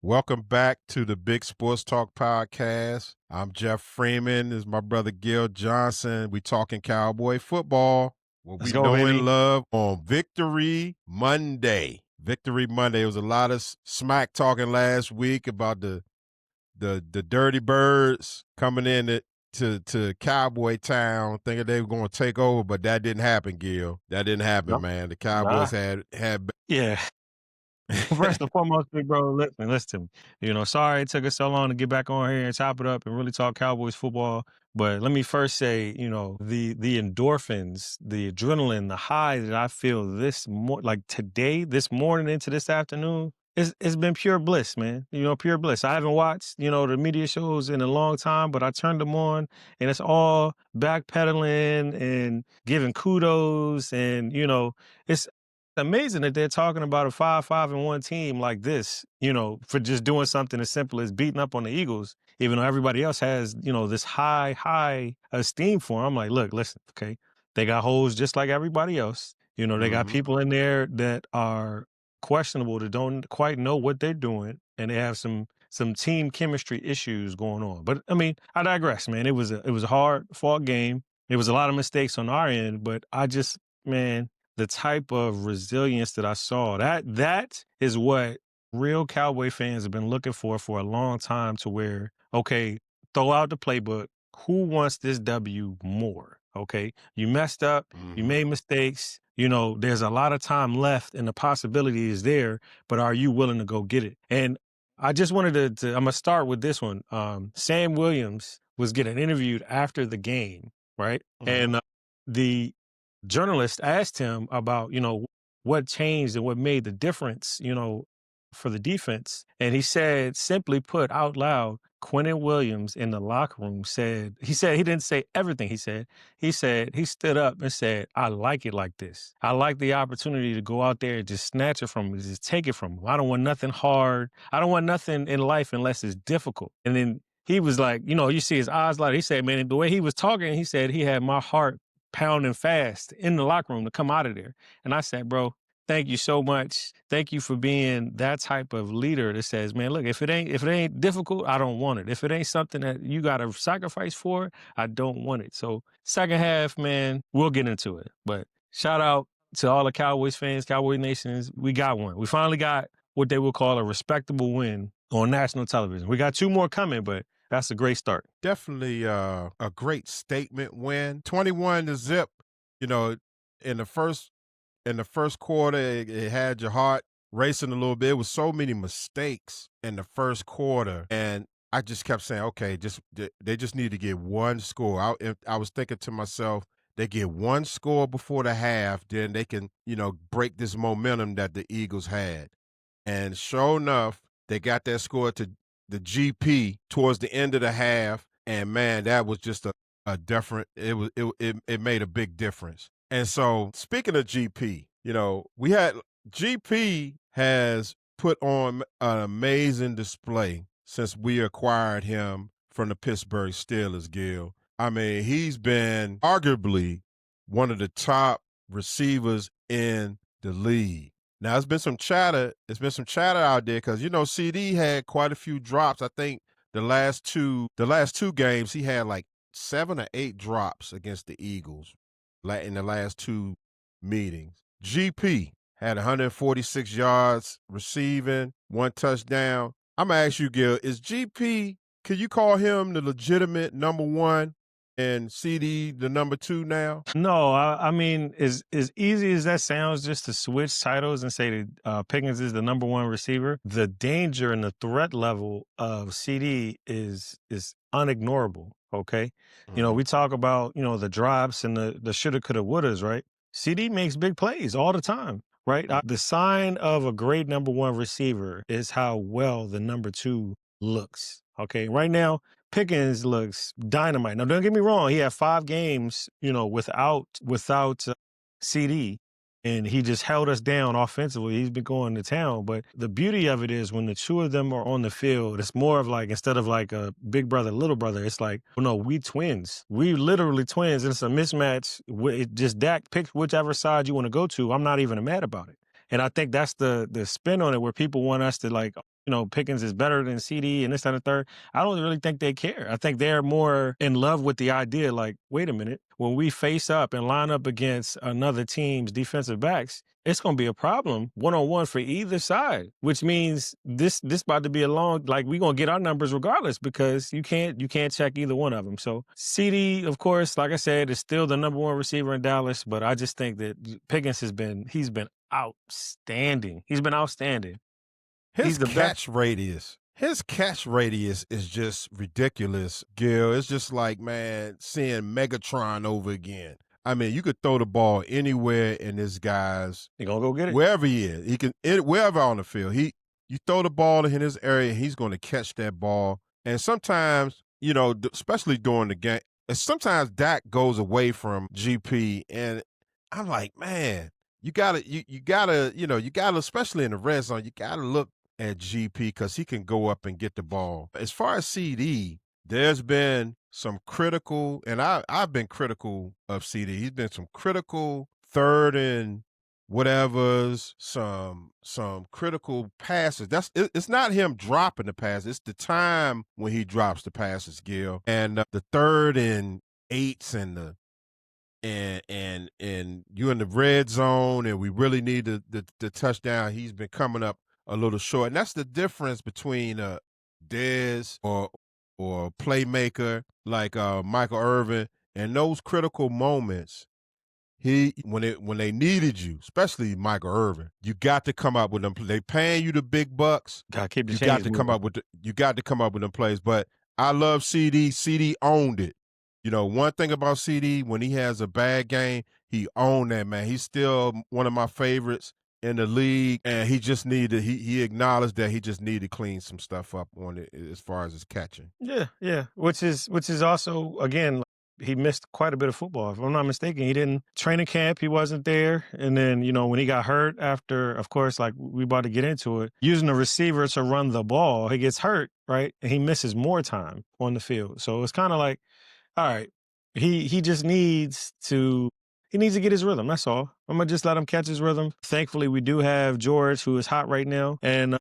Welcome back to the Big Sports Talk podcast. I'm Jeff Freeman. This is my brother Gil Johnson. We talking Cowboy football, what Let's we go, know and baby. love on Victory Monday. Victory Monday. It was a lot of smack talking last week about the Dirty Birds coming in to Cowboy Town, thinking they were going to take over, but that didn't happen, Gil. That didn't happen, No, man. The nah. Cowboys had. Yeah. First and foremost, big bro, listen. Sorry it took us so long to get back on here and chop it up and really talk Cowboys football. But let me first say, the endorphins, the adrenaline, the high that I feel like today, this morning into this afternoon, it's been pure bliss, man. Pure bliss. I haven't watched, the media shows in a long time, but I turned them on and it's all backpedaling and giving kudos and, it's amazing that they're talking about a 5-5-1 team like this, for just doing something as simple as beating up on the Eagles, even though everybody else has, this high esteem for them. I'm like, look, listen, okay, they got holes just like everybody else. They got people in there that are questionable, that don't quite know what they're doing, and they have some team chemistry issues going on. But I mean, I digress, man. It was a hard fought game. There was a lot of mistakes on our end, but man, the type of resilience that I saw, that is what real Cowboy fans have been looking for a long time, to where, okay, throw out the playbook. Who wants this W more? Okay. You messed up. You made mistakes. There's a lot of time left and the possibility is there, but are you willing to go get it? And I just wanted to I'm going to start with this one. Sam Williams was getting interviewed after the game, right? And the journalist asked him about, what changed and what made the difference, for the defense. And he said, simply put out loud, Quentin Williams in the locker room he didn't say everything he said. He stood up and said, I like it like this. I like the opportunity to go out there and just snatch it from him, just take it from him. I don't want nothing hard. I don't want nothing in life unless it's difficult. And then he was like, you see his eyes light. He said, man, the way he was talking, he said he had my heart pounding fast in the locker room to come out of there. And I said, bro, thank you so much. Thank you for being that type of leader that says, man, look, if it ain't difficult, I don't want it. If it ain't something that you got to sacrifice for, I don't want it. So second half, man, we'll get into it. But shout out to all the Cowboys fans, Cowboy Nations. We got one. We finally got what they would call a respectable win on national television. We got 2 more coming, but that's a great start. Definitely a great statement win. 21-0. You know, in the first quarter, it had your heart racing a little bit. It was so many mistakes in the first quarter, and I just kept saying, okay, they just need to get one score. I was thinking to myself, they get one score before the half, then they can, break this momentum that the Eagles had. And sure enough, they got that score to the GP towards the end of the half. And man, that was just a different, it made a big difference. And so speaking of GP, GP has put on an amazing display since we acquired him from the Pittsburgh Steelers, Gil. I mean, he's been arguably one of the top receivers in the league. Now, it's been some chatter out there because, CD had quite a few drops. I think the last two games, he had like 7 or 8 drops against the Eagles in the last 2 meetings. GP had 146 yards receiving, 1 touchdown. I'm going to ask you, Gil, is GP, can you call him the legitimate number 1 and CD the number 2 now? No, I mean, as easy as that sounds, just to switch titles and say that Pickens is the number 1 receiver, the danger and the threat level of CD is unignorable. Okay, we talk about the drops and the shoulda, coulda, wouldas, right? CD makes big plays all the time, right? The sign of a great number 1 receiver is how well the number 2 looks. Okay, right now, Pickens looks dynamite. Now, don't get me wrong. He had 5 games, without CD, and he just held us down offensively. He's been going to town. But the beauty of it is when the 2 of them are on the field, it's more of like, instead of like a big brother, little brother, it's like, well, no, we twins. We literally twins. And it's a mismatch. Just Dak, pick whichever side you want to go to. I'm not even mad about it. And I think that's the spin on it where people want us to like, Pickens is better than CD and this, that, and the third. I don't really think they care. I think they're more in love with the idea, like, wait a minute, when we face up and line up against another team's defensive backs, it's going to be a problem one-on-one for either side, which means this about to be a long, like, we're going to get our numbers regardless because you can't check either one of them. So CD, of course, like I said, is still the number one receiver in Dallas, but I just think that Pickens he's been outstanding. He's been outstanding. His He's the best. his catch radius is just ridiculous, Gil. It's just like, man, seeing Megatron over again. I mean, you could throw the ball anywhere in this guy's He gonna go get it. wherever he is. He can wherever on the field. You throw the ball in his area, he's going to catch that ball. And sometimes, especially during the game, and sometimes Dak goes away from GP, and I'm like, man, you gotta, especially in the red zone, you gotta look at GP because he can go up and get the ball. As far as CD, there's been some critical, and I've been critical of CD. He's been some critical third and whatever's, some critical passes. It's not him dropping the pass. It's the time when he drops the passes, Gil. And the 3rd and 8s and the and you're in the red zone and we really need the touchdown. He's been coming up a little short. And that's the difference between Dez or a playmaker like Michael Irvin. And those critical moments, when they needed you, especially Michael Irvin, you got to come up with them. They paying you the big bucks. You got to come up with them plays. But I love CD. CD owned it. One thing about CD, when he has a bad game, he owned that, man. He's still one of my favorites in the league, and he just needed, he acknowledged that he just needed to clean some stuff up on it as far as his catching. Yeah. Which is also, again, he missed quite a bit of football. If I'm not mistaken, he didn't training camp. He wasn't there. And then, when he got hurt after, of course, like we about to get into it, using the receiver to run the ball, he gets hurt, right? And he misses more time on the field. So it's kind of like, all right, he just needs to get his rhythm. That's all. I'm going to just let him catch his rhythm. Thankfully, we do have George, who is hot right now. And,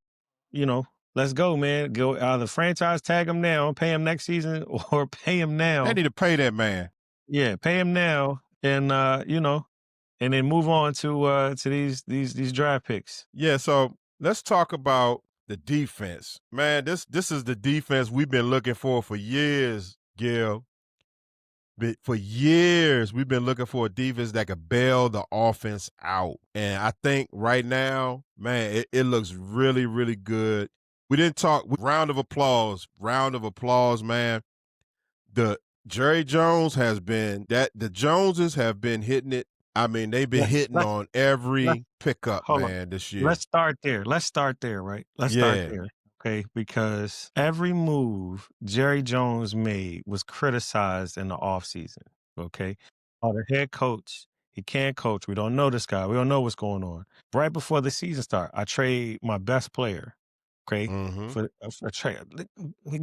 let's go, man. Go either franchise tag him now, pay him next season, or pay him now. They need to pay that man. Yeah, pay him now, and and then move on to these draft picks. Yeah, so let's talk about the defense, man. This is the defense we've been looking for years, Gil. For years, we've been looking for a defense that could bail the offense out. And I think right now, man, it looks really, really good. We didn't talk, round of applause, man. The Jerry Jones the Joneses have been hitting it. I mean, they've been hitting on every pickup, man, this year. Let's start there, right? Let's start there. Okay, because every move Jerry Jones made was criticized in the offseason, okay? The head coach, he can't coach. We don't know this guy. We don't know what's going on. Right before the season start, I trade my best player, okay, for a trade.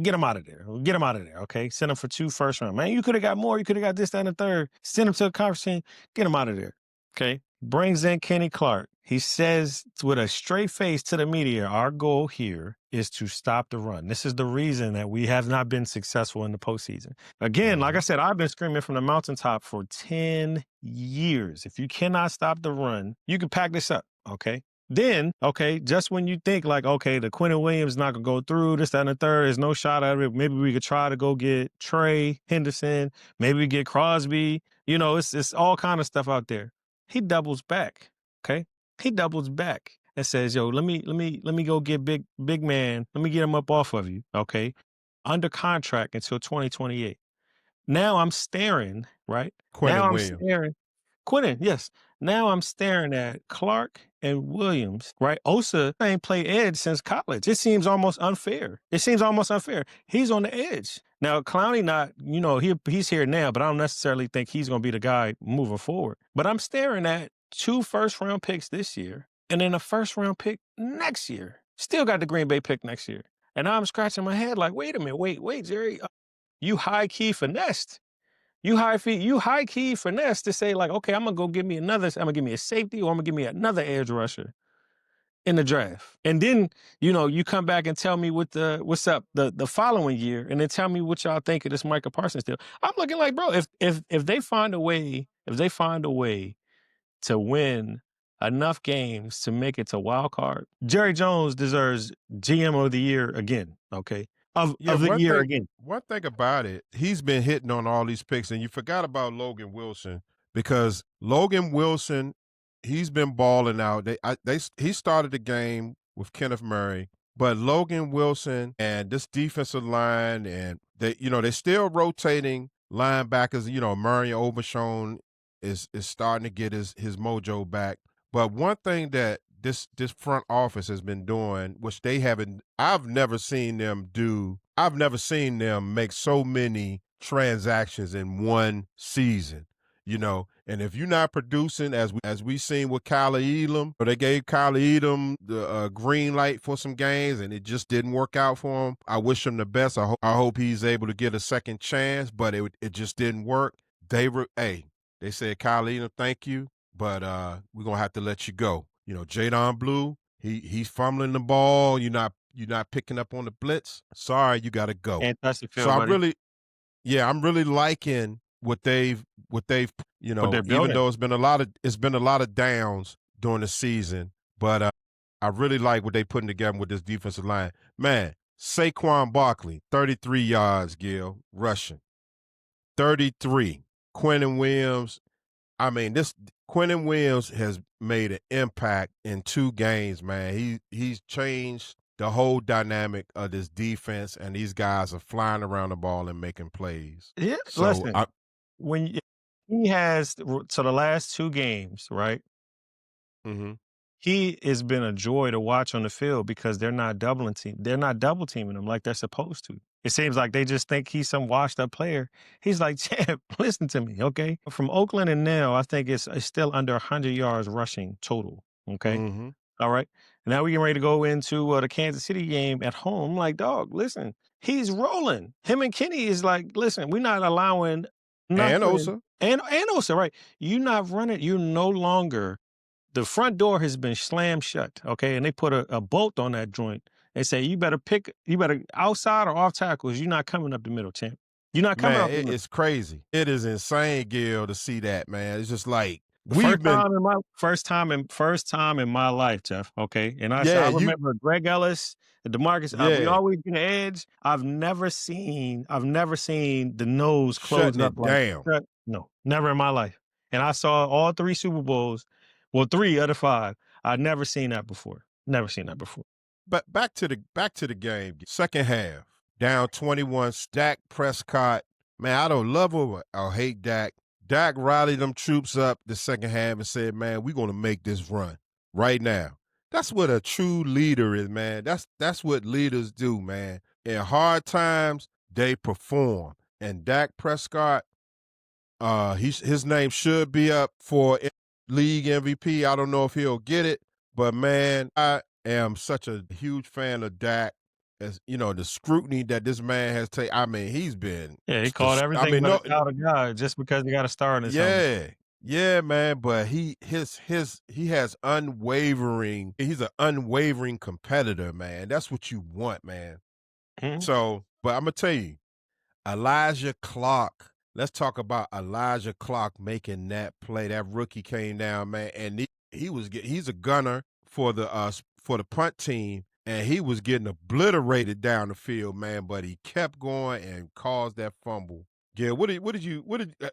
Get him out of there. Okay? Send him for 2 first round. Man, you could have got more. You could have got this, that, and the third. Send him to a conference team. Get him out of there, okay? Brings in Kenny Clark. He says with a straight face to the media, our goal here is to stop the run. This is the reason that we have not been successful in the postseason. Again, like I said, I've been screaming from the mountaintop for 10 years. If you cannot stop the run, you can pack this up, okay? Then, okay, just when you think like, okay, the Quentin Williams not going to go through, this, that, and the third, there's no shot at it. Maybe we could try to go get Trey Henderson. Maybe we get Crosby. It's all kind of stuff out there. He doubles back, okay? He doubles back and says, yo, let me go get big man. Let me get him up off of you, okay? Under contract until 2028. Now I'm staring, right? Quentin, yes. Now I'm staring at Clark and Williams, right? Osa ain't played edge since college. It seems almost unfair. He's on the edge. Now, Clowney he's here now, but I don't necessarily think he's going to be the guy moving forward. But I'm staring at 2 first-round picks this year and then a first-round pick next year. Still got the Green Bay pick next year. And now I'm scratching my head like, wait a minute, wait, Jerry. You high-key finessed. You high-key finesse to say like, okay, I'm going to give me a safety or I'm going to give me another edge rusher. in the draft. And then, you come back and tell me what's up the following year, and then tell me what y'all think of this Michael Parsons deal. I'm looking like, bro, if they find a way, to win enough games to make it to wild card, Jerry Jones deserves GM of the year again. Okay. Of the year again. One thing about it, he's been hitting on all these picks, and you forgot about Logan Wilson, because Logan Wilson, he's been balling out. He started the game with Kenneth Murray, but Logan Wilson and this defensive line, and they're still rotating linebackers. Murray Overshown is starting to get his mojo back. But one thing that this front office has been doing, which they haven't, I've never seen them do. I've never seen them make so many transactions in one season. And if you're not producing, as we seen with Kyler Elam, or they gave Kyler Elam the green light for some games, and it just didn't work out for him. I wish him the best. I hope he's able to get a second chance, but it just didn't work. They said, Kyler Elam, thank you, but we're gonna have to let you go. Jadon Blue, he's fumbling the ball. You're not picking up on the blitz. Sorry, you got to go. And that's the So I'm really liking what they've even though it's been a lot of downs during the season, but I really like what they putting together with this defensive line. Man, Saquon Barkley, 33 yards, Gil, rushing. 33. Quentin Williams. Quentin Williams has made an impact in 2 games, man. He's changed the whole dynamic of this defense, and these guys are flying around the ball and making plays. Yeah, So listen, when he has so the last 2 games, right? Mhm. He has been a joy to watch on the field because they're not double teaming him like they're supposed to. It seems like they just think he's some washed up player. He's like, champ, listen to me, okay? From Oakland and now, I think it's still under 100 yards rushing total, okay? Mhm. All right. Now we getting ready to go into the Kansas City game at home. I'm like, dog, listen, he's rolling. Him and Kenny is like, listen, we're not allowing nothing. And Osa. And Osa, right. You're not running. You're no longer. The front door has been slammed shut, okay? And they put a bolt on that joint. They say, you better outside or off tackles. You're not coming up the middle, champ. You're not coming up the middle. It's crazy. It is insane, Gil, to see that, man. It's just like First time in my life, Jeff. Okay, and I remember Greg Ellis, DeMarcus. We always get an edge. I've never seen the nose close up down. No, never in my life. And I saw all 3 Super Bowls. Well, 3 out of 5. I'd never seen that before. Never seen that before. But back to the game. Second half, down 21. Dak Prescott. Man, I don't love or hate Dak. Dak rallied them troops up the second half and said, man, we're going to make this run right now. That's what a true leader is, man. That's what leaders do, man. In hard times, they perform. And Dak Prescott, his name should be up for league MVP. I don't know if he'll get it, but man, I am such a huge fan of Dak. As the scrutiny that this man has taken. He's been he called everything but a child of God just because he got a star in his helmet. Yeah, man. But he has unwavering. He's an unwavering competitor, man. That's what you want, man. Mm-hmm. So, but I'm gonna tell you, Elijah Clark. Let's talk about Elijah Clark making that play. That rookie came down, man, and he's a gunner for the punt team. And he was getting obliterated down the field, man, but he kept going and caused that fumble. Yeah,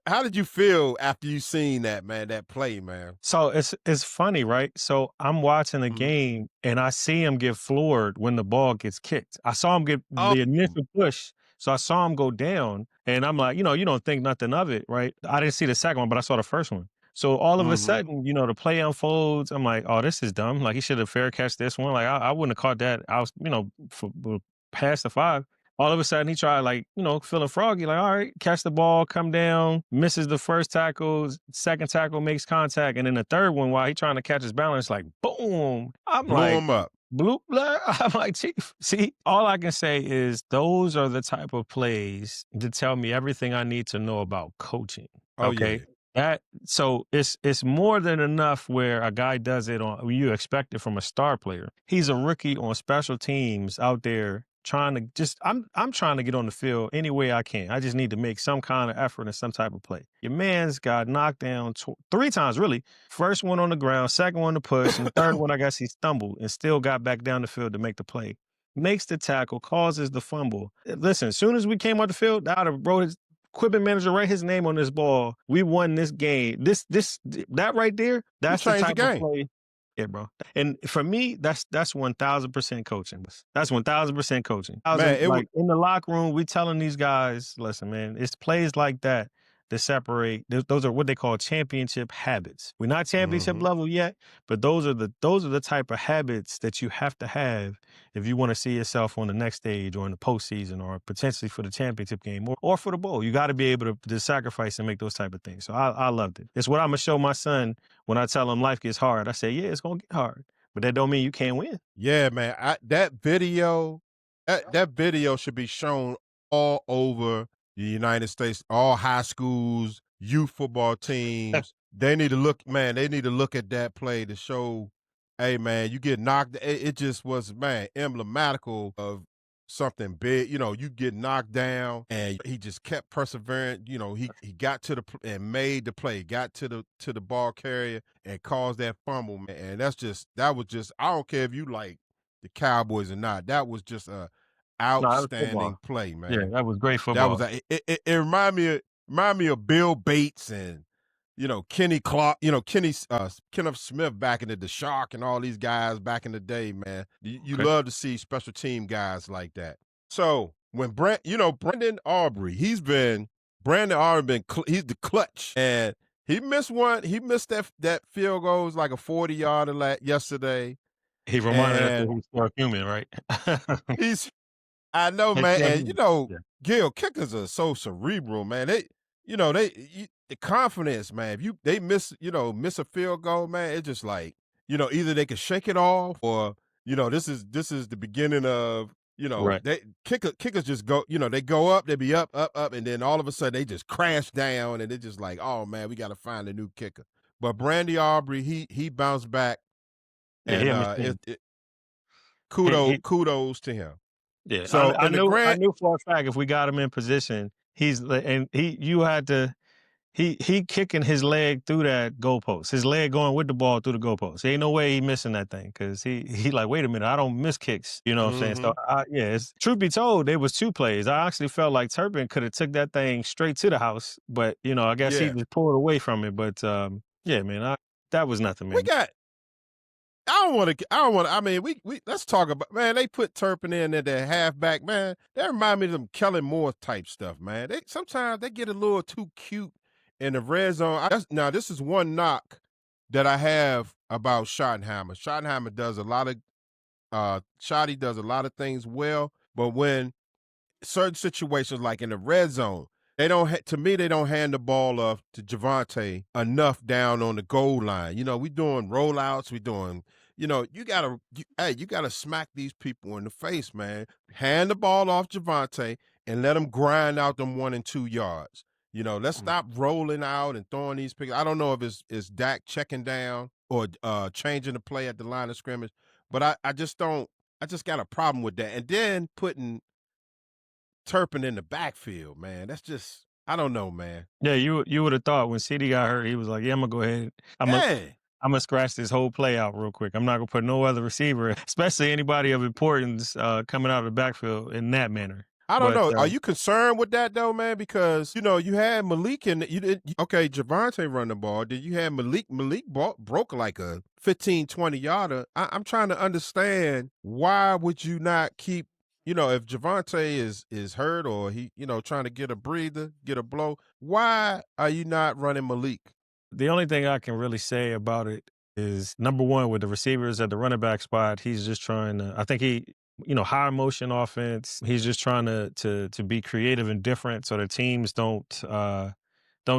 how did you feel after you seen that, man, that play, man? So it's funny, right? So I'm watching the game and I see him get floored when the ball gets kicked. I saw him get the initial push. So I saw him go down and I'm like, you don't think nothing of it, right? I didn't see the second one, but I saw the first one. So all of a sudden, the play unfolds. I'm like, oh, this is dumb. Like, he should have fair catch this one. Like, I wouldn't have caught that. I was, past the 5. All of a sudden, he tried, feeling froggy. Like, all right, catch the ball, come down, misses the first tackle, second tackle makes contact. And then the third one, while he trying to catch his balance, like, boom. I'm blew him up. Bloop, blah. I'm like, Chief, see, all I can say is those are the type of plays to tell me everything I need to know about coaching. Oh, okay. Yeah. So it's more than enough where a guy does it on you expect it from a star player. He's a rookie on special teams out there trying to I'm trying to get on the field any way I can. I just need to make some kind of effort and some type of play. Your man's got knocked down 3 times really. First one on the ground, second one to push, and the third one I guess he stumbled and still got back down the field to make the play. Makes the tackle, causes the fumble. Listen, as soon as we came out the field, I would have wrote his equipment manager write his name on this ball. We won this game. That right there, You that's the changed the type of game. play. Yeah, bro. And for me, that's 1000% coaching. That's 1000% coaching. Man, it was Like in the locker room, we telling these guys, listen, man, it's plays like that that separate. Those are what they call championship habits. We're not championship level yet, but those are the type of habits that you have to have if you want to see yourself on the next stage or in the postseason or potentially for the championship game or for the bowl. You got to be able to sacrifice and make those type of things. So I loved it. It's what I'm gonna show my son when I tell him life gets hard. I say, yeah, it's gonna get hard, but that don't mean you can't win. Yeah, man. That video should be shown all over the United States, all high schools, youth football teams. They need to look, man, they need to look at that play to show, hey man, you get knocked. It just was, man, emblematical of something big. You get knocked down and he just kept persevering. He got to and made the play, got to the ball carrier and caused that fumble, man. And that was just, I don't care if you like the Cowboys or not. That was just a No, that was football. outstanding play, Yeah, man. that was great That was football. it remind me of Bill Bates and Kenny Clark, Kenneth Smith back in the Shark and all these guys back in the day, man. You Okay. love to see special team guys like that. So when Brandon Aubrey, he's the clutch, and he missed one. He missed that field goal. It was like a 40-yarder yesterday, He reminded us that and he's still human, right? he's I know, He's man, still and human. Yeah. Gil, kickers are so cerebral, man. The confidence, man. If they miss a field goal, man, it's just like either they can shake it off or this is the beginning of Right. they kickers just go they go up, they be up, up, up, and then all of a sudden they just crash down, and it's just like, oh man, we got to find a new kicker. But Brandy Aubrey, he bounced back, Yeah, he and understands. kudos to him. Yeah, So I in the knew I grand knew for a fact if we got him in position, you had to he kicking his leg through that goalpost. His leg going with the ball through the goalpost. Ain't no way he missing that thing because he like, wait a minute, I don't miss kicks. You know what I'm saying? So Mhm. yeah, truth be told, there was 2 plays. I actually felt like Turpin could have took that thing straight to the house, but I guess he Yeah. just pulled away from it. But yeah, man, that was nothing, We man. got I don't want to I mean, we let's talk about, man, they put Turpin in at that halfback, man. That remind me of them Kellen Moore type stuff, man. Sometimes they get a little too cute in the red zone. Now this is one knock that I have about Schottenheimer. Schottenheimer does a lot of Schotty does a lot of things well, but when certain situations like in the red zone, to me, they don't hand the ball off to Javante enough down on the goal line. We doing rollouts, we doing, you gotta smack these people in the face, man. Hand the ball off Javante and let them grind out them 1 and 2 yards. Let's stop rolling out and throwing these picks. I don't know if it's Dak checking down or changing the play at the line of scrimmage, but I just don't. I just got a problem with that. And then putting Turpin in the backfield, man. That's just, I don't know, man. Yeah, you would have thought when CD got hurt, he was like, yeah, I'm gonna go ahead. Yeah. I'm gonna scratch this whole play out real quick. I'm not gonna put no other receiver, especially anybody of importance, coming out of the backfield in that manner. I don't But know. Are you concerned with that though, man? Because you had Malik and you didn't. Okay, Javante run the ball. Did you have Malik? Broke like a 15, 20-yarder. I'm trying to understand, why would you not keep? If Javante is hurt or he trying to get a breather, get a blow, why are you not running Malik? the only thing I can really say about it is number one, with the receivers at the running back spot, he's just trying to. I think high motion offense. He's just trying to be creative and different, so the teams don't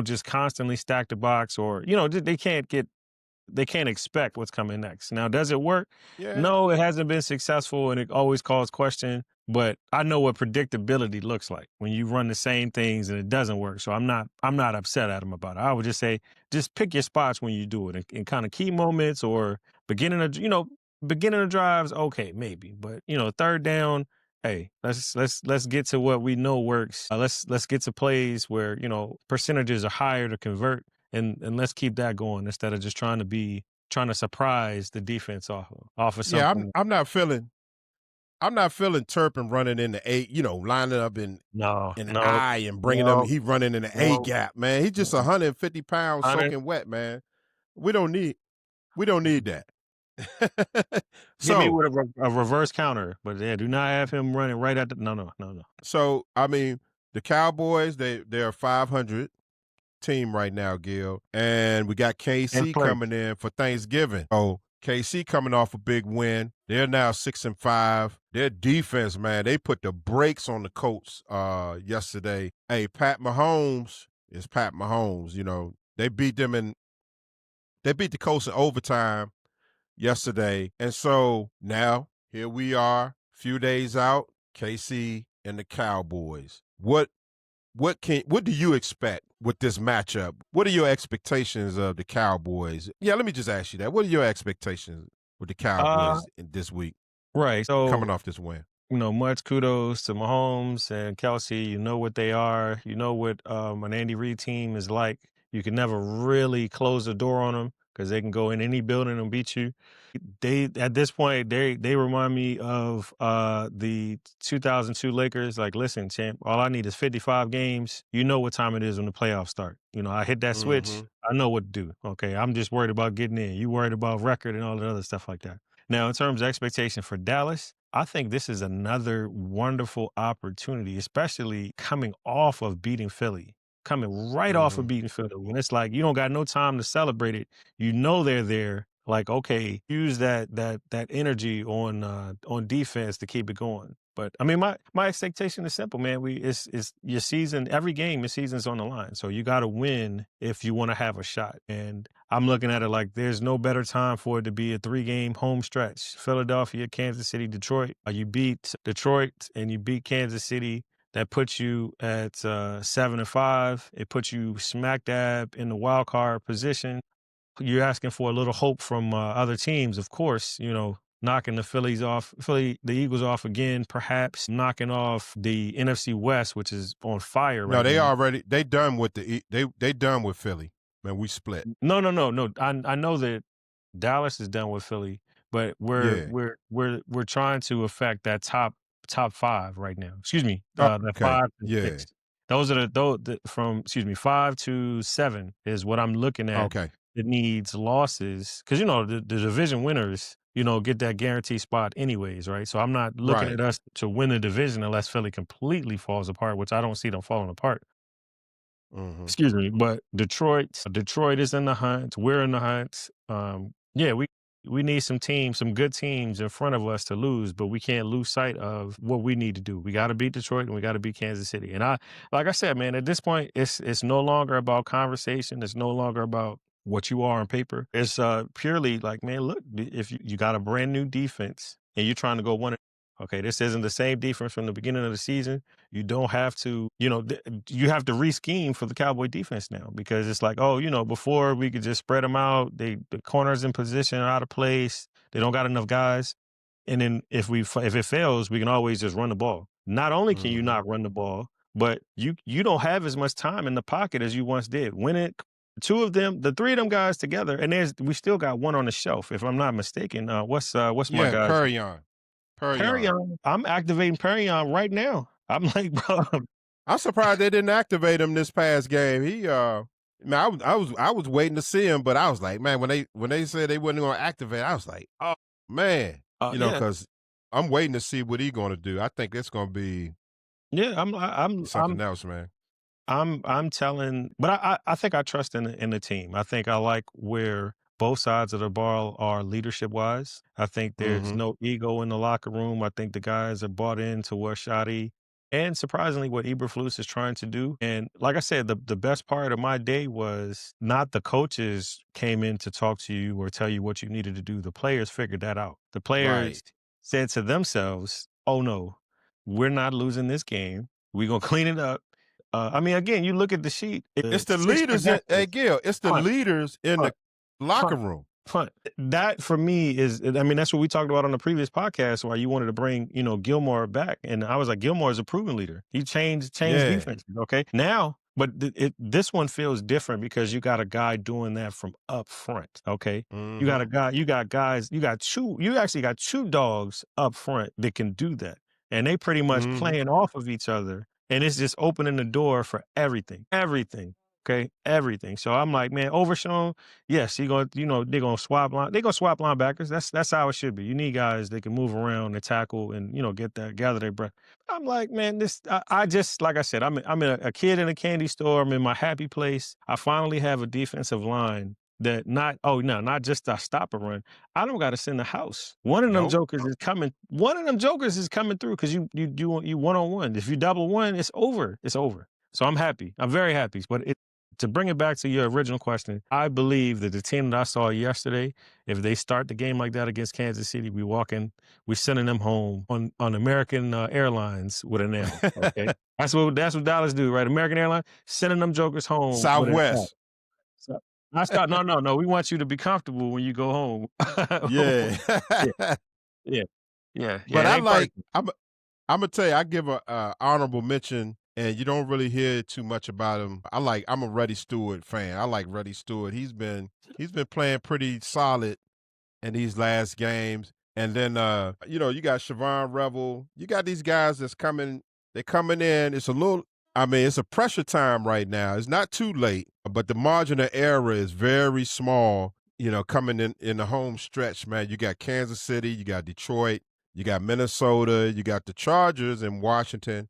just constantly stack the box, or they can't expect what's coming next. Now, does it work? Yeah. No, it hasn't been successful, and it always calls question. but I know what predictability looks like when you run the same things and it doesn't work. So I'm not upset at him about it. I would just say just pick your spots when you do it and kind of key moments or beginning of beginning of drives, okay, maybe. But third down, hey, let's get to what we know works. Let's get to plays where percentages are higher to convert, and let's keep that going instead of just trying to surprise the defense off of Yeah, I'm something. I'm not feeling I'm not feeling Turpin running in the A, lining up No, in no, I and bringing them. no, He running in the A no. gap, man. He's just 150 pounds 100. soaking wet, man. We don't need we don't need that. Hit me so with a reverse counter, but yeah, do not have him running right at the no, no, no, no. so I mean the Cowboys, they're a 500 team right now, Gil. And we got In KC place. coming in for Thanksgiving. Oh, KC coming off a big win. They're now 6-5. Their defense, man, they put the brakes on the Colts yesterday. Hey, Pat Mahomes is Pat Mahomes. They beat the Colts in overtime yesterday. And so now here we are, few days out, KC and the Cowboys. What do you expect with this matchup? What are your expectations of the Cowboys? Yeah, let me just ask you that. What are your expectations with the Uh, Cowboys in this week right. coming So, off this win? much kudos to Mahomes and Kelsey. You know what they are. You know what an Andy Reid team is like. You can never really close the door on them because they can go in any building and beat you. They at this point they remind me of the 2002 Lakers. Like, listen, champ, all I need is 55 games. You know what time it is when the playoffs start. I hit that switch. Mhm. I know what to do. Okay, I'm just worried about getting in. You worried about record and all the other stuff like that. Now, in terms of expectation for Dallas, I think this is another wonderful opportunity, especially coming off of beating Philly. Coming right off of Mhm. beating Philly. And it's like you don't got no time to celebrate it. You know they're there. Like, okay, use that energy on defense to keep it going. But I mean, my expectation is simple, man. It's your season. Every game, your season's on the line, so you got to win if you want to have a shot. And I'm looking at it like there's no better time for it to be a 3-game home stretch. Philadelphia, Kansas City, Detroit. You beat Detroit and you beat Kansas City. That puts you at 7-5. It puts you smack dab in the wild card position. You're asking for a little hope from other teams, of course. Knocking the Eagles off again, perhaps knocking off the NFC West, which is on fire No, right now. they done with they done with Philly. Man, we split. No, no, no, no. I know that Dallas is done with Philly, but we're Yeah. we're we're we're trying to affect that top 5 right now. Excuse me, Oh, the okay. 5 to Yeah. 6. Those are from excuse me, 5 to 7 is what I'm looking at. Okay. It needs losses because the division winners, get that guaranteed spot anyways, right? So I'm not looking Right. at us to win the division unless Philly completely falls apart, which I don't see them falling apart. Mhm. Excuse me, but Detroit is in the hunt. We're in the hunt. Yeah, we need some good teams in front of us to lose, but we can't lose sight of what we need to do. We got to beat Detroit and we got to beat Kansas City. And like I said, man, at this point, it's no longer about conversation. It's no longer about what you are on paper. It's purely like, man, look, if you got a brand new defense and you're trying to go one. Okay, this isn't the same defense from the beginning of the season. You don't have to, you have to re-scheme for the Cowboy defense now because it's like, oh, before we could just spread them out. The corners in position are out of place. They don't got enough guys. And then if it fails, we can always just run the ball. Not only can you Mhm. not run the ball, but you don't have as much time in the pocket as you once did. The 3 of them guys together, and we still got one on the shelf, if I'm not mistaken. What's my Yeah, guy's Perrion. Perrion. Perion. I'm activating Perion right now. I'm like, bro, I'm surprised they didn't activate him this past game. Man, I was waiting to see him, but I was like, man, when they said they wasn't going to activate, I was like, oh man, yeah, because I'm waiting to see what he's going to do. I think it's going to be yeah. I'm something else, man. I'm telling, but I think I trust in the team. I think I like where both sides of the ball are leadership wise. I think there's Mm-hmm. no ego in the locker room. I think the guys are bought into what Shotty and surprisingly what Eberflus is trying to do. And like I said, the best part of my day was not the coaches came in to talk to you or tell you what you needed to do. The players figured that out. The players Right. said to themselves, "Oh no." we're not losing this game. We're gonna clean it up. I mean, again, you look at the sheet. It's the Six leaders in possessions. Gil, it's the Punt, leaders in the punt, locker punt, room. punt. That for me is, I mean, that's what we talked about on the previous podcast, why you wanted to bring, Gilmore back. And I was like, Gilmore is a proven leader. He changed Yeah. defense. Okay. Now, but this one feels different because you got a guy doing that from up front. Okay. You got a Mhm. guy, you actually got two dogs up front that can do that. And they pretty much Mhm. playing off of each other. And it's just opening the door for everything. Everything. Okay. Everything. So I'm like, man, Overshown, yes, they're gonna swap linebackers. That's how it should be. You need guys that can move around and tackle and gather their breath. I'm like, man, I just, like I said, I'm a kid in a candy store. I'm in my happy place. I finally have a defensive line that not just to stop a run. I don't got to send the house. One of them Nope. jokers is coming. One of them jokers is coming through because you one on one. If you double one, it's over. It's over. So I'm happy. I'm very happy. But to bring it back to your original question, I believe that the team that I saw yesterday, if they start the game like that against Kansas City, we're sending them home on American Airlines with an L. Okay, that's what Dallas do, right? American Airlines sending them jokers home with an L. Southwest. So I start. No. We want you to be comfortable when you go home. Yeah. Yeah, yeah, yeah. But It I ain't like perfect. Imma tell you, I give a honorable mention, and you don't really hear too much about him. I'm a Reddy Stewart fan. I like Reddy Stewart. He's been playing pretty solid in these last games. And then you got Siobhan Revel. You got these guys they're coming in. It's a pressure time right now. It's not too late, but the margin of error is very small, coming in the home stretch, man. You got Kansas City, you got Detroit, you got Minnesota, you got the Chargers in Washington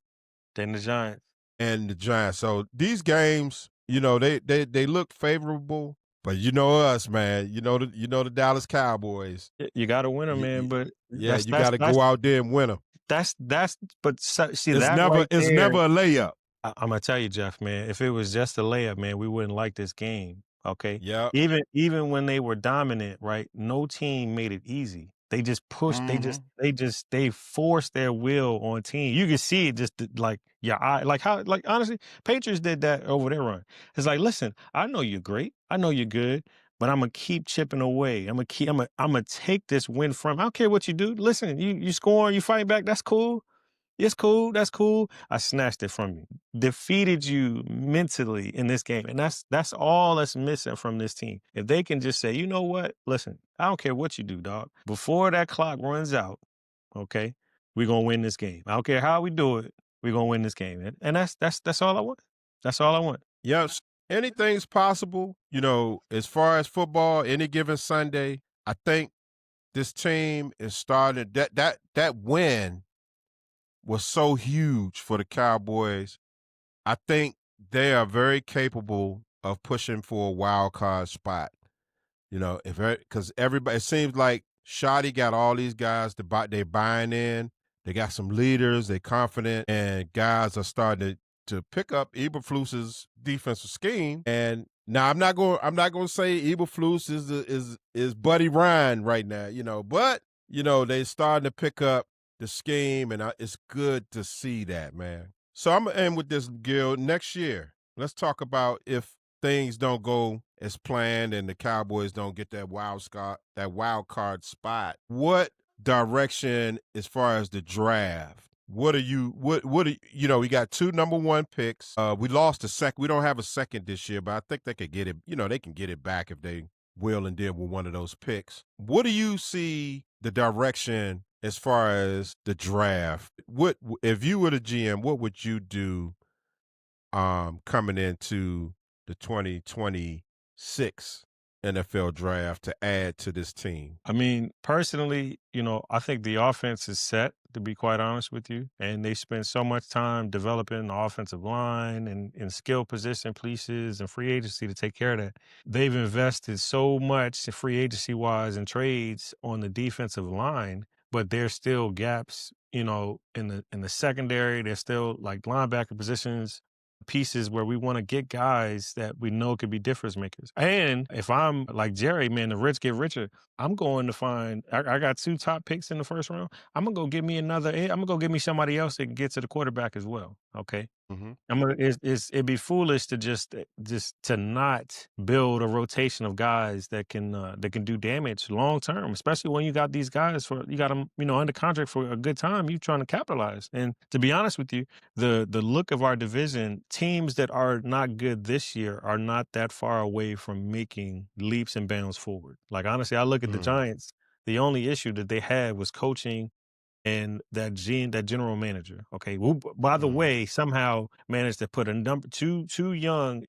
Then the Giants. and the Giants. So these games, they look favorable, but you know us, man. You know the Dallas Cowboys. You got to win them, man. But Yeah, that's you that's got to that's go out there and win them. that's. But see It's that never right it's there. never a layup. I'm gonna tell you, Jeff, man, if it was just a layup, man, we wouldn't like this game. Okay. Yep. Even when they were dominant, right? No team made it easy. They just pushed, Hmm. they forced their will on team. You can see it just like your eye, like how, like honestly, Patriots did that over their run. It's like, listen, I know you're great, I know you're good, but I'm gonna keep chipping away. I'm gonna take this win from. I don't care what you do. Listen, you scoring, you fight back, that's cool. It's cool. That's cool. I snatched it from you. Defeated you mentally in this game. And that's all that's missing from this team. If they can just say, you know what? Listen, I don't care what you do, dog. Before that clock runs out, okay, we're gonna win this game. I don't care how we do it, we're gonna win this game. And that's all I want. That's all I want. Yes. Anything's possible, as far as football, any given Sunday. I think this team is starting that win was so huge for the Cowboys. I think they are very capable of pushing for a wild card spot. If because everybody, it seems like Shoddy got all these guys they're buying in. They got some leaders, they're confident, and guys are starting to pick up Eberflus's defensive scheme. And now I'm not going to say Eberflus is Buddy Ryan right now, but they're starting to pick up the scheme, and it's good to see that, man. So I'm gonna end with this, Gil. Next year, let's talk about if things don't go as planned and the Cowboys don't get that wild card spot. What direction as far as the draft? What are you what are we got two number one picks. We lost a second. We don't have a second this year, but I think they could get it, they can get it back if they will and deal with one of those picks. What do you see the direction as far as the draft? What if you were the GM, what would you do coming into the 2026 NFL draft to add to this team? I mean, personally, I think the offense is set, to be quite honest with you. And they spend so much time developing the offensive line and skill position pieces and free agency to take care of that. They've invested so much free agency wise and trades on the defensive line, but there's still gaps, in the secondary. There's still like linebacker positions pieces where we want to get guys that we know could be difference makers. And if I'm like Jerry, man, the rich get richer. I'm going to find. I got 2 top picks in the first round. I'm gonna go get me another. I'm gonna go get me somebody else that can get to the quarterback as well. Okay. Hmm. It'd be foolish to just to not build a rotation of guys that can do damage long term, especially when you got these guys you got them, under contract for a good time. You trying to capitalize. And to be honest with you, the look of our division, teams that are not good this year are not that far away from making leaps and bounds forward. Like honestly, I look at the Mm. Giants. The only issue that they had was coaching and that general manager, okay, who, by the Mm. way, somehow managed to put a number two young,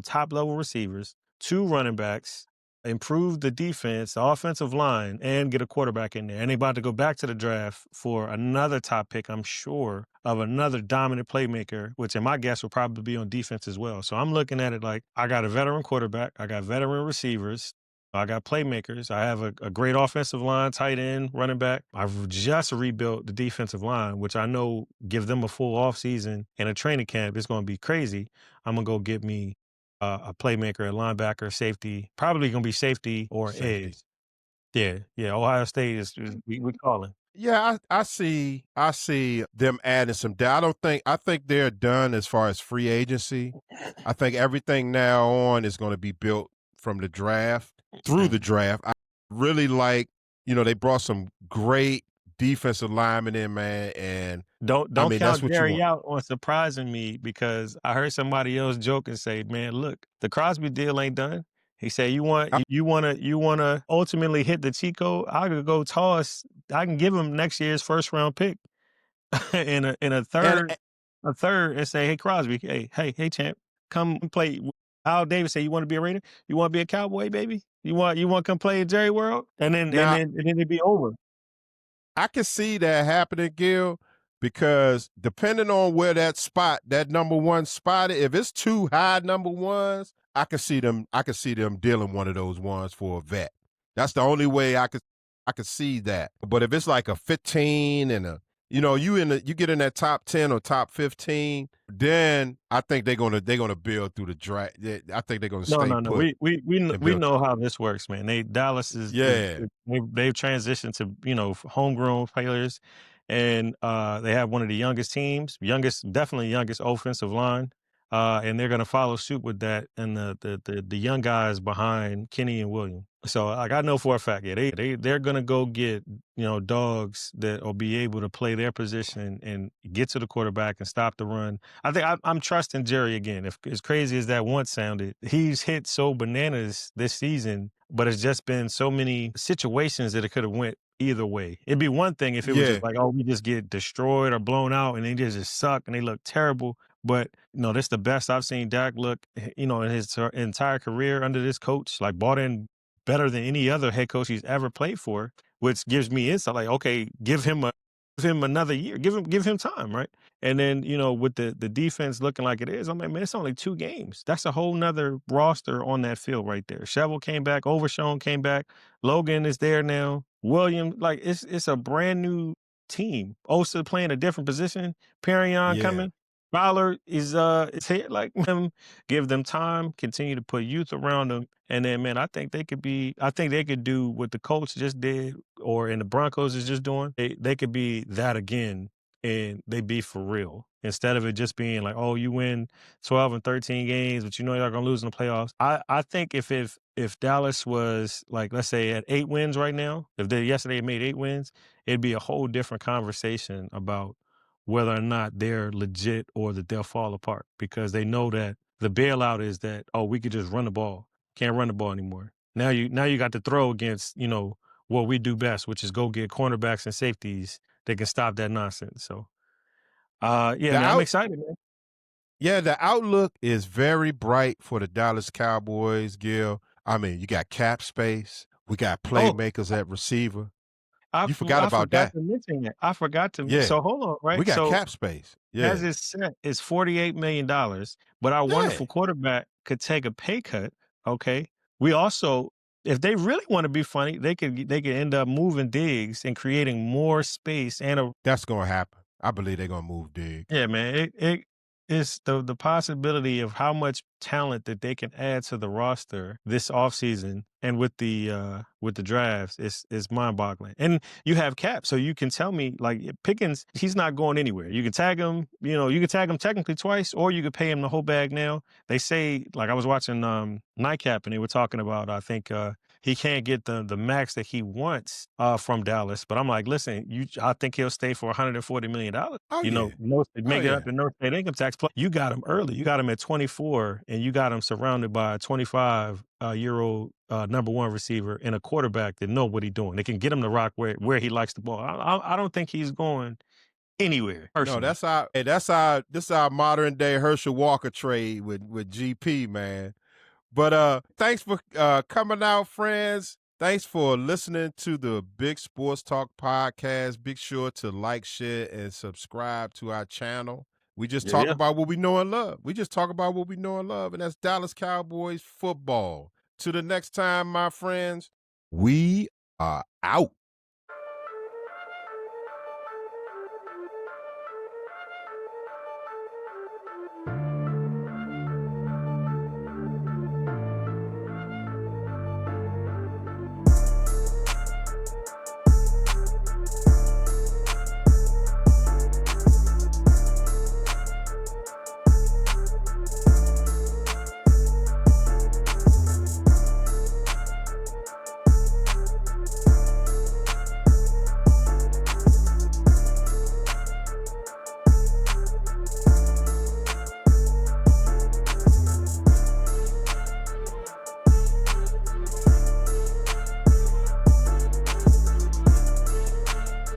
top level receivers, 2 running backs, improve the defense, the offensive line, and get a quarterback in there. And they about to go back to the draft for another top pick, I'm sure, of another dominant playmaker, which in my guess will probably be on defense as well. So I'm looking at it like I got a veteran quarterback, I got veteran receivers, I got playmakers. I have a great offensive line, tight end, running back. I've just rebuilt the defensive line, which I know give them a full offseason and a training camp. It's going to be crazy. I'm going to go get me a playmaker, a linebacker, safety, probably going to be safety or Safety. edge. Yeah, yeah. Ohio State is we calling. Yeah, I see them adding some I don't think I think they're done as far as free agency. I think everything now on is going to be built from the draft through the Mhm. draft. I really like, they brought some great defensive linemen in, man, and I Don't mean that's count what you Jerry want. out on surprising me because I heard somebody else joke and say, "Man, look, the Crosby deal ain't done." He said, I, you wanna ultimately hit the cheat code? I could go toss. I can give him next year's first round pick in and a third, and say, "Hey Crosby, hey champ, come play." Al Davis say, "You want to be a Raider? You want to be a Cowboy, baby? You want to come play in Jerry World?" now And then it'd be over. I can see that happening, Gil, because depending on where that number one spot, if it's 2 high number ones, I could see them dealing one of those ones for a vet. That's the only way I could see that. But if it's like a 15 and you get in that top 10 or top 15, then I think they're gonna build through the draft. I think they're gonna No, stay no, no. put and We build. know how this works, man. Dallas Yeah, they've transitioned to homegrown players, and they have one of the youngest teams, definitely youngest offensive line, and they're gonna follow suit with that, and the young guys behind Kenny and William. So like I know for a fact, yeah, they're gonna go get dogs that will be able to play their position and get to the quarterback and stop the run. I think I'm trusting Jerry again. If as crazy as that once sounded, he's hit so bananas this season, but it's just been so many situations that it could have went either way. It'd be one thing if it was just yeah, like, oh, we just get destroyed or blown out and they just suck and they look terrible. But no, that's the best I've seen Dak look, in his entire career under this coach. Like bought in better than any other head coach he's ever played for, which gives me insight. Like, okay, give him another year, give him time, right? And then, with the defense looking like it is, I'm like, man, it's only 2 games. That's a whole nother roster on that field right there. Shovel came back, Overshown came back, Logan is there now. William, like it's a brand new team. Osa playing a different position, Perrion yeah. coming. Fowler is here. Like him, give them time, continue to put youth around them. And then, man, I think they could do what the Colts just did or in the Broncos is just doing. They could be that again and they be for real. Instead of it just being like, oh, you win 12 and 13 games, but you know you're gonna lose in the playoffs. I think if Dallas was like, let's say at 8 wins right now, if they yesterday made 8 wins, it'd be a whole different conversation about whether or not they're legit or that they'll fall apart because they know that the bailout is that, oh, we could just run the ball. Can't run the ball anymore. Now you got to throw against, what we do best, which is go get cornerbacks and safeties that can stop that nonsense. So yeah, The man, I'm out excited, man. Yeah, the outlook is very bright for the Dallas Cowboys, Gil. I mean, you got cap space. We got Oh, playmakers at receiver. I You forgot I about forgot that. to mention that. I forgot to Yeah, so hold on, we right? got So cap space. as Yeah, it's set, it's $48 million, but our yeah. wonderful quarterback could take a pay cut, okay? We also if they really wanna be funny, they could end up moving Diggs and creating more space and a That's gonna happen. I believe they're gonna move Diggs. yeah, man. It's the possibility of how much talent that they can add to the roster this offseason and with the drafts is mind-boggling. And you have cap, so you can tell me like Pickens, he's not going anywhere. You can tag him, you can tag him technically twice, or you could pay him the whole bag now. They say, like I was watching Nightcap and they were talking about I think he can't get the max that he wants from Dallas. But I'm like, listen, I think he'll stay for $140 million. Oh, yeah. Make it yeah. up in no state income tax. Plus, you got him early. You got him at 24, and you got him surrounded by a 25-year-old number one receiver and a quarterback that know what he's doing. They can get him to rock where he likes the ball. I don't think he's going anywhere. No, Personally. this our modern day Herschel Walker trade with GP, man. But thanks for coming out, friends. Thanks for listening to the Big Sports Talk podcast. Be sure to like, share, and subscribe to our channel. We just talk about what we know and love. We just talk about what we know and love, and that's Dallas Cowboys football. Till the next time, my friends, we are out.